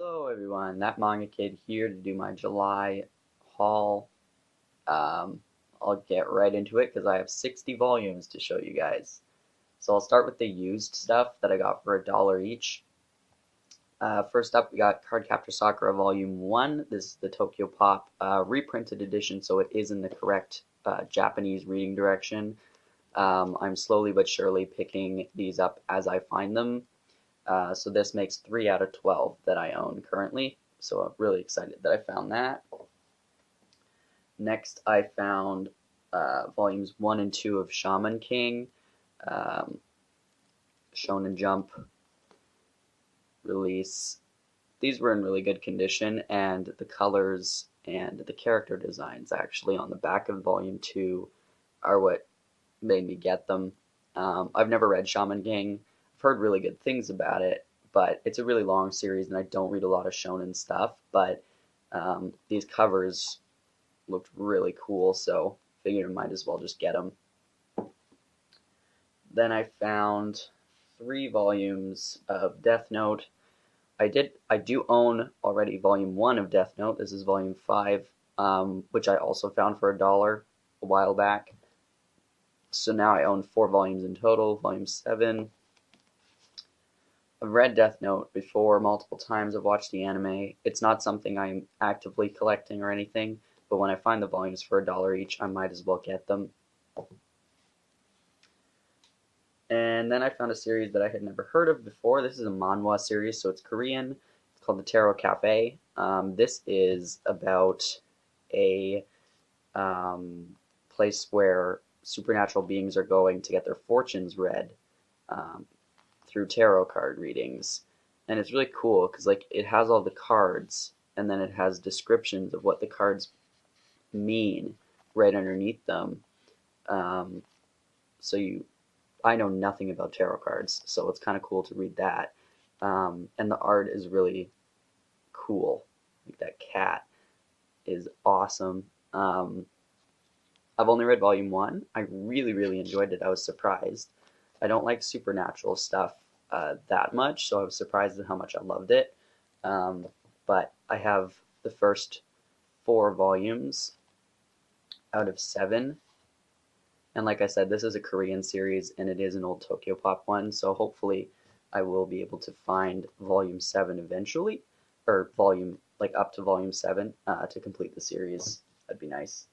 Hello everyone, that manga kid here to do my July haul. Um, I'll get right into it because I have 60 volumes to show you guys. So I'll start with the used stuff that I got for $1 each. First up, we got Cardcaptor Sakura Volume 1. This is the Tokyo Pop reprinted edition, so it is in the correct Japanese reading direction. I'm slowly but surely picking these up as I find them. So this makes 3 out of 12 that I own currently. So I'm really excited that I found that. Next, I found volumes 1 and 2 of Shaman King, um, Shonen Jump release. These were in really good condition, and the colors and the character designs actually on the back of volume 2 are what made me get them. I've never read Shaman King. I've heard really good things about it, but it's a really long series, and I don't read a lot of shonen stuff. But these covers looked really cool, so figured I might as well just get them. Then I found 3 volumes of Death Note. I do own already volume 1 of Death Note. This is volume 5, which I also found for $1 a while back. So now I own 4 volumes in total. Volume 7. I've read Death Note before multiple times. I've watched the anime. It's not something I'm actively collecting or anything, but when I find the volumes for $1 each, I might as well get them. And then I found a series that I had never heard of before. This is a manhwa series, so it's Korean. It's called Momotaro Cafe. This is about a place where supernatural beings are going to get their fortunes read through tarot card readings. And it's really cool because like it has all the cards and then it has descriptions of what the cards mean right underneath them. Um, so I know nothing about tarot cards, so it's kind of cool to read that. And the art is really cool. Like that cat is awesome. I've only read volume 1. I really, really enjoyed it. I was surprised. I don't like supernatural stuff that much, so I was surprised at how much I loved it. Um, but I have the first 4 volumes out of 7. And like I said, this is a Korean series and it is an old Tokyo Pop one, so hopefully I will be able to find volume 7 eventually, or volume, like up to volume 7 to complete the series. That'd be nice.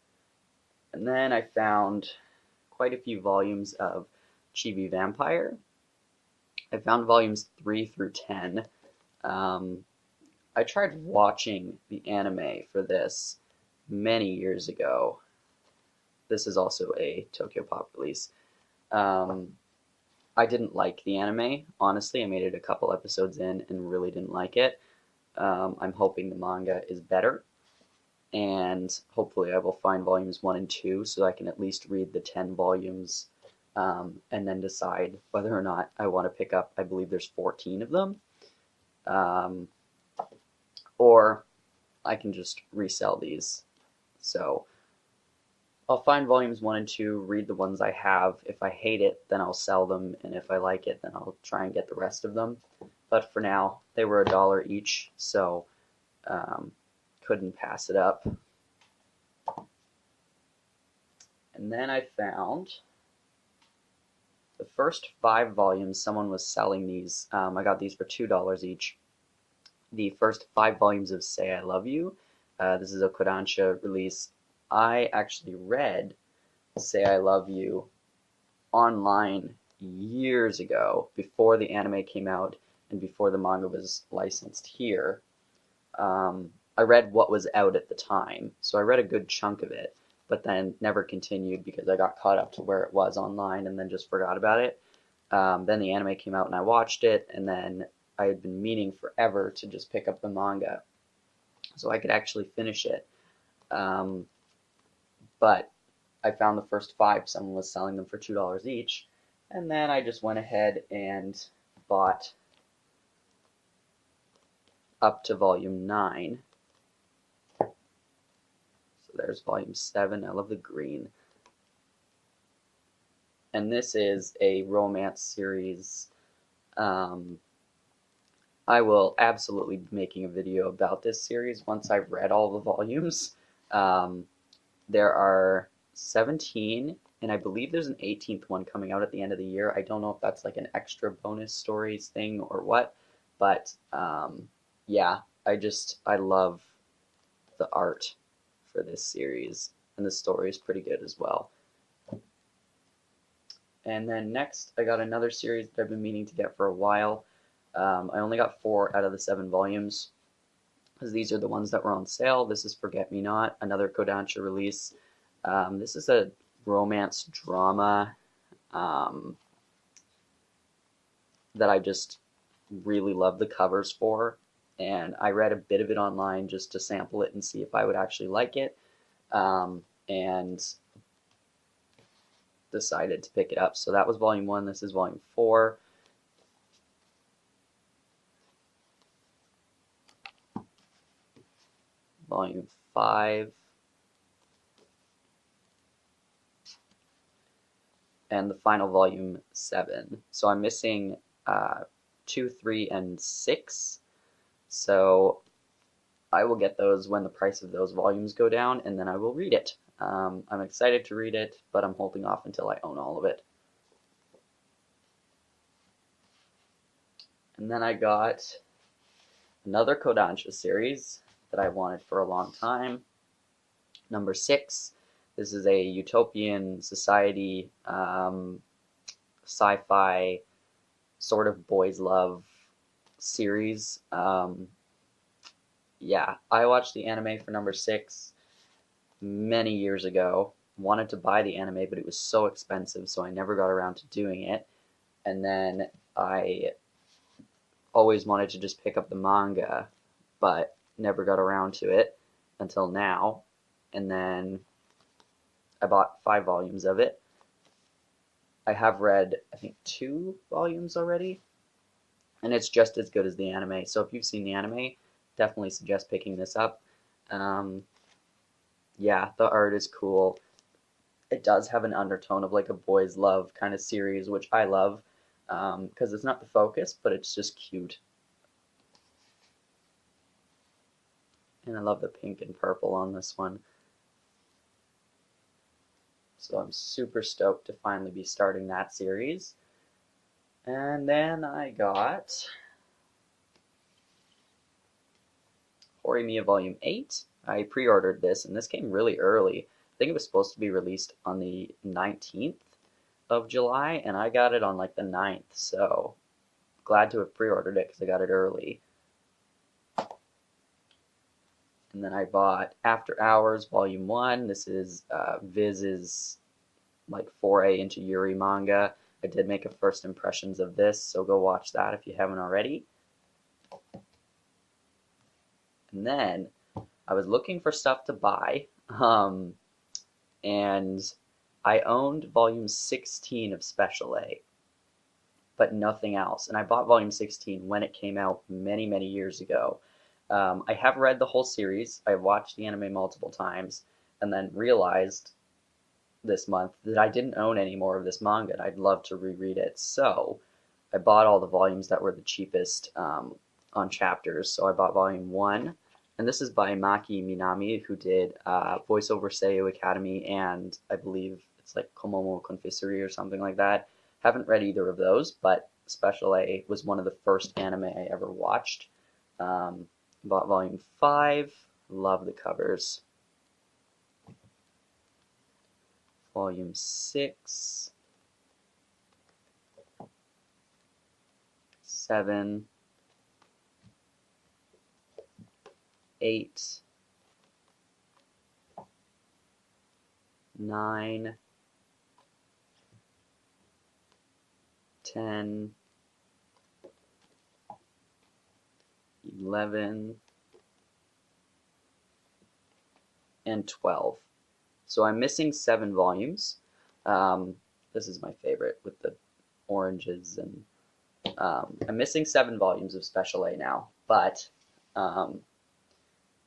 And then I found quite a few volumes of Chibi Vampire. I found volumes 3 through 10. Um, I tried watching the anime for this many years ago. This is also a Tokyo Pop release. Um, I didn't like the anime, honestly. I made it a couple episodes in and really didn't like it. I'm hoping the manga is better, and hopefully I will find volumes 1 and 2 so I can at least read the 10 volumes and then decide whether or not I want to pick up, I believe there's 14 of them, um, or I can just resell these. So I'll find volumes 1 and 2, read the ones I have. If I hate it, then I'll sell them, and if I like it, then I'll try and get the rest of them. But for now, they were $1 each, so couldn't pass it up. And then I found the first 5 volumes. Someone was selling these. I got these for $2 each. The first 5 volumes of Say I Love You. This is a Kodansha release. I actually read Say I Love You online years ago, before the anime came out and before the manga was licensed here. I read what was out at the time, so I read a good chunk of it, but then never continued because I got caught up to where it was online and then just forgot about it. Then the anime came out and I watched it, and then I had been meaning forever to just pick up the manga so I could actually finish it. But I found the first 5. Someone was selling them for $2 each, and then I just went ahead and bought up to volume 9. So there's volume 7. I love the green. And this is a romance series. I will absolutely be making a video about this series once I've read all the volumes. Um, there are 17, and I believe there's an 18th one coming out at the end of the year. I don't know if that's like an extra bonus stories thing or what, but yeah, I love the art for this series, and the story is pretty good as well. And then next, I got another series that I've been meaning to get for a while. I only got 4 out of the 7 volumes, because these are the ones that were on sale. This is Forget Me Not, another Kodansha release. This is a romance drama um, that I just really love the covers for, and I read a bit of it online just to sample it and see if I would actually like it, and decided to pick it up. So that was volume 1. This is volume 4. Volume 5. And the final volume 7. So I'm missing 2, 3, and 6. So I will get those when the price of those volumes go down, and then I will read it. I'm excited to read it, but I'm holding off until I own all of it. And then I got another Kodansha series that I wanted for a long time. Number 6. This is a utopian society sci-fi sort of boys love series. Yeah, I watched the anime for number 6 many years ago. Wanted to buy the anime, but it was so expensive, so I never got around to doing it. And then I always wanted to just pick up the manga, but never got around to it until now. And then I bought 5 volumes of it. I have read, I think, 2 volumes already, and it's just as good as the anime. So if you've seen the anime, definitely suggest picking this up. Yeah, the art is cool. It does have an undertone of like a boys love kind of series, which I love, because it's not the focus, but it's just cute. And I love the pink and purple on this one. So I'm super stoked to finally be starting that series. And then I got Horimiya Volume 8. I pre-ordered this, and this came really early. I think it was supposed to be released on the 19th of July, and I got it on like the 9th, so glad to have pre-ordered it because I got it early. And then I bought After Hours Volume 1. This is Viz's like foray into Yuri manga. I did make a first impressions of this, so go watch that if you haven't already. And then I was looking for stuff to buy, and I owned volume 16 of Special A, but nothing else. And I bought volume 16 when it came out many, many years ago. I have read the whole series. I watched the anime multiple times, and then realized this month that I didn't own any more of this manga, and I'd love to reread it. So I bought all the volumes that were the cheapest on chapters. So I bought volume 1, and this is by Maki Minami, who did Voice Over Seiyu Academy, and I believe it's like Komomo Confessory or something like that. Haven't read either of those, but Special A was one of the first anime I ever watched. Bought volume 5. Love the covers. Volume 6. 7. 8. 9. 10. 11. And 12. So I'm missing 7 volumes. This is my favorite with the oranges, and I'm missing 7 volumes of Special A now, but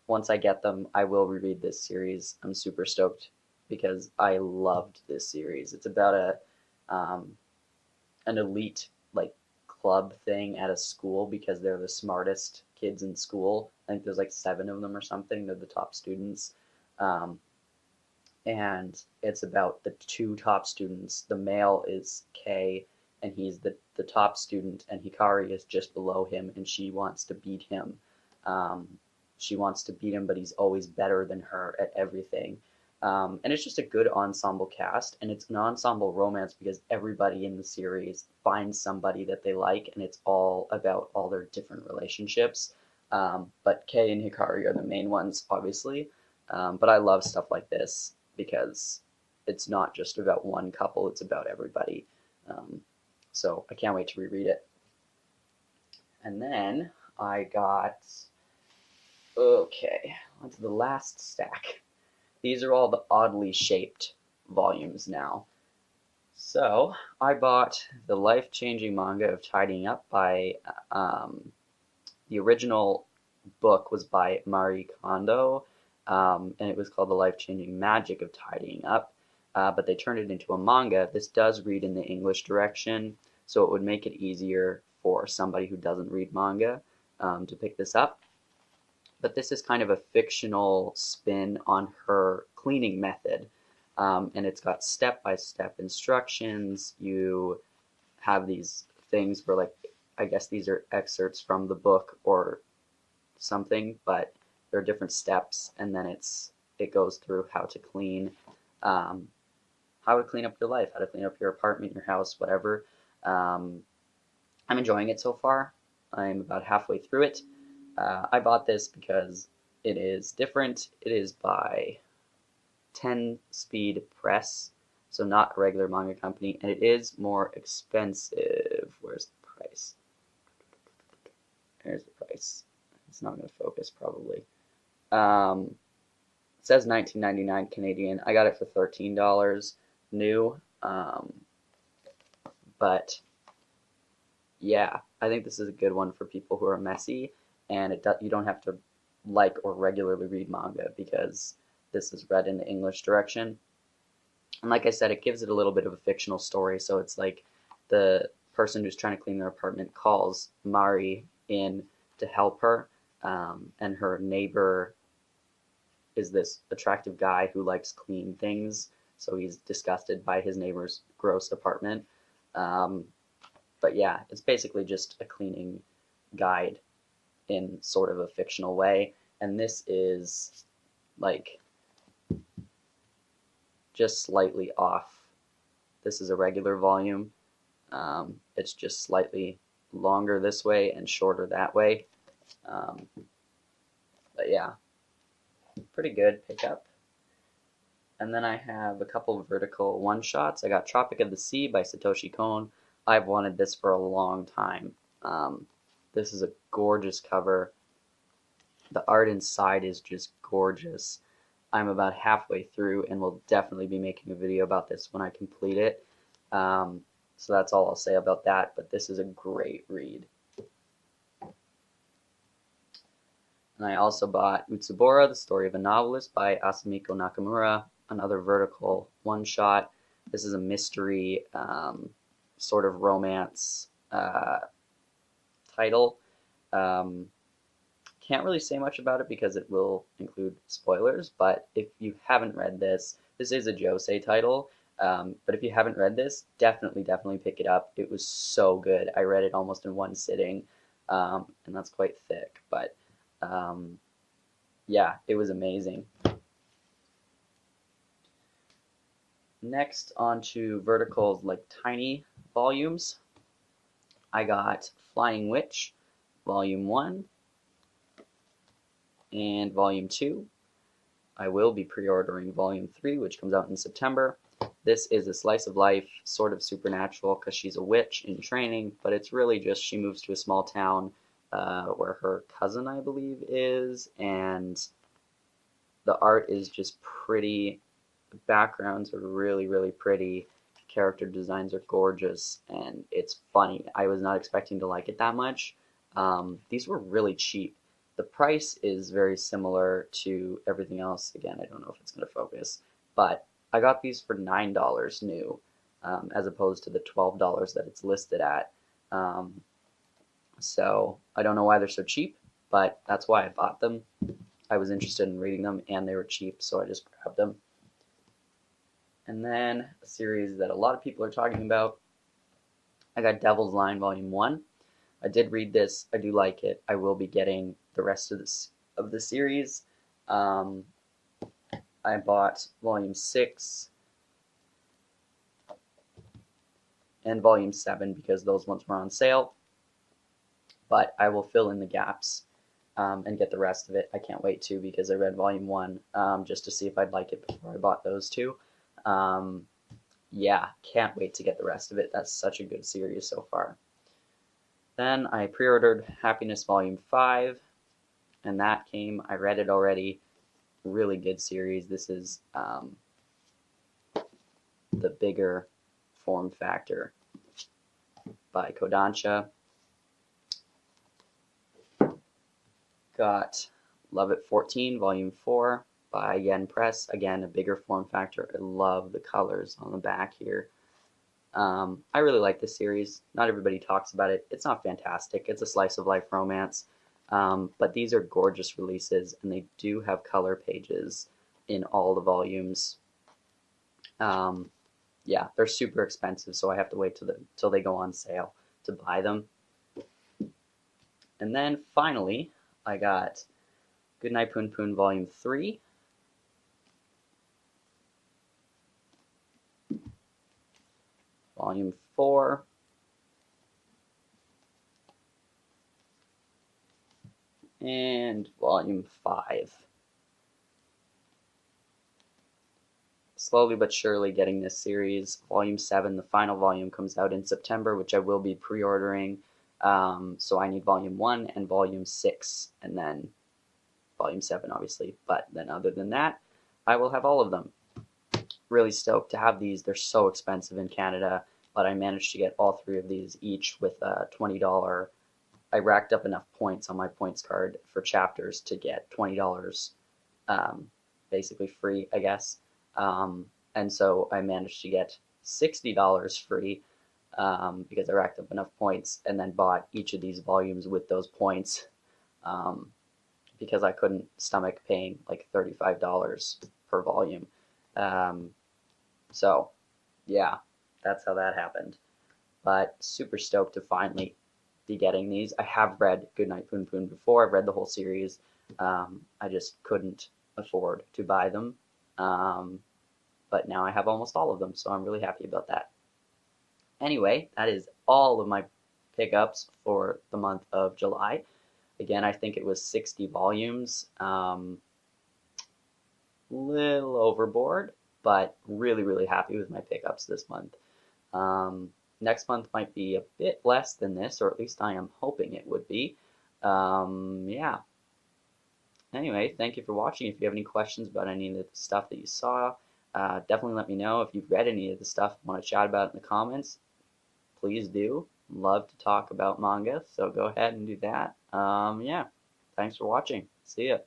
once I get them, I will reread this series. I'm super stoked because I loved this series. It's about an elite like club thing at a school because they're the smartest kids in school. I think there's like 7 of them or something. They're the top students. Um, and it's about the 2 top students. The male is K, and he's the top student, and Hikari is just below him, and she wants to beat him. Um, she wants to beat him, but he's always better than her at everything. And it's just a good ensemble cast, and it's an ensemble romance because everybody in the series finds somebody that they like, and it's all about all their different relationships. But Kei and Hikari are the main ones, obviously. But I love stuff like this because it's not just about one couple, it's about everybody. Um, so I can't wait to reread it. And then I got, okay, onto the last stack. These are all the oddly shaped volumes now. So I bought the life-changing manga of Tidying Up by, the original book was by Marie Kondo, and it was called The Life-Changing Magic of Tidying Up, but they turned it into a manga. This does read in the English direction, so it would make it easier for somebody who doesn't read manga to pick this up. But this is kind of a fictional spin on her cleaning method, and it's got step-by-step instructions. You have these things where, like, I guess these are excerpts from the book or something, but there are different steps, and then it goes through how to clean, how to clean up your life, how to clean up your apartment, your house, whatever. I'm enjoying it so far. I'm about halfway through it. I bought this because it is different. It is by 10 Speed Press, so not a regular manga company, and it is more expensive. Where's the price? There's the price. It's not going to focus probably. It says $19.99 Canadian. I got it for $13 new. But yeah, I think this is a good one for people who are messy, and you don't have to like or regularly read manga because this is read in the English direction. And like I said, it gives it a little bit of a fictional story. So it's like the person who's trying to clean their apartment calls Mari in to help her, and her neighbor is this attractive guy who likes clean things. So he's disgusted by his neighbor's gross apartment. But yeah, it's basically just a cleaning guide in sort of a fictional way. And this is like just slightly off. This is a regular volume. It's just slightly longer this way and shorter that way. But yeah, pretty good pickup. And then I have a couple of vertical one-shots. I got Tropic of the Sea by Satoshi Kon. I've wanted this for a long time. This is a gorgeous cover. The art inside is just gorgeous. I'm about halfway through and will definitely be making a video about this when I complete it. So that's all I'll say about that, but this is a great read. And I also bought Utsubora, The Story of a Novelist by Asamiko Nakamura, another vertical one-shot. This is a mystery sort of romance title. Can't really say much about it because it will include spoilers, but if you haven't read this, this is a josei title, but if you haven't read this, definitely pick it up. It was so good. I read it almost in one sitting, and that's quite thick, but yeah, it was amazing. Next, on to verticals, like tiny volumes. I got Flying Witch, Volume 1 and Volume 2. I will be pre-ordering Volume 3, which comes out in September. This is a slice of life, sort of supernatural, because she's a witch in training, but it's really just she moves to a small town where her cousin, I believe, is, and the art is just pretty. The backgrounds are really pretty. Character designs are gorgeous, and it's funny. I was not expecting to like it that much. These were really cheap. The price is very similar to everything else. Again, I don't know if it's going to focus, but I got these for $9 new, as opposed to the $12 that it's listed at. So I don't know why they're so cheap, but that's why I bought them. I was interested in reading them, and they were cheap, so I just grabbed them. And then a series that a lot of people are talking about, I got Devil's Line Volume 1. I did read this. I do like it. I will be getting the rest of the series. Um, I bought Volume 6 and Volume 7 because those ones were on sale. But I will fill in the gaps and get the rest of it. I can't wait to because I read Volume 1 just to see if I'd like it before I bought those two. Yeah, can't wait to get the rest of it. That's such a good series so far. Then I pre-ordered Happiness Volume 5, and that came. I read it already. Really good series. This is the bigger form factor by Kodansha. Got Love It 14, Volume 4 by Yen Press. Again, a bigger form factor. I love the colors on the back here. I really like this series. Not everybody talks about it. It's not fantastic. It's a slice of life romance. But these are gorgeous releases, and they do have color pages in all the volumes. Yeah, they're super expensive, so I have to wait till they go on sale to buy them. And then finally, I got Goodnight Boon Volume 3. Volume 4. And Volume 5. Slowly but surely getting this series. Volume 7, the final volume, comes out in September, which I will be pre-ordering. So I need Volume 1 and Volume 6, and then Volume 7, obviously. But then other than that, I will have all of them. Really stoked to have these. They're so expensive in Canada, but I managed to get all three of these each with a $20. I racked up enough points on my points card for chapters to get $20 basically free, I guess. And so I managed to get $60 free because I racked up enough points and then bought each of these volumes with those points because I couldn't stomach paying like $35 per volume. So, yeah, that's how that happened. But super stoked to finally be getting these. I have read Goodnight Boon before. I've read the whole series. I just couldn't afford to buy them. But now I have almost all of them, so I'm really happy about that. Anyway, that is all of my pickups for the month of July. Again, I think it was 60 volumes. Little overboard, but really, really happy with my pickups this month. Next month might be a bit less than this, or at least I am hoping it would be. Yeah. Anyway, thank you for watching. If you have any questions about any of the stuff that you saw, definitely let me know. If you've read any of the stuff and want to chat about it in the comments, please do. Love to talk about manga, so go ahead and do that. Yeah. Thanks for watching. See ya.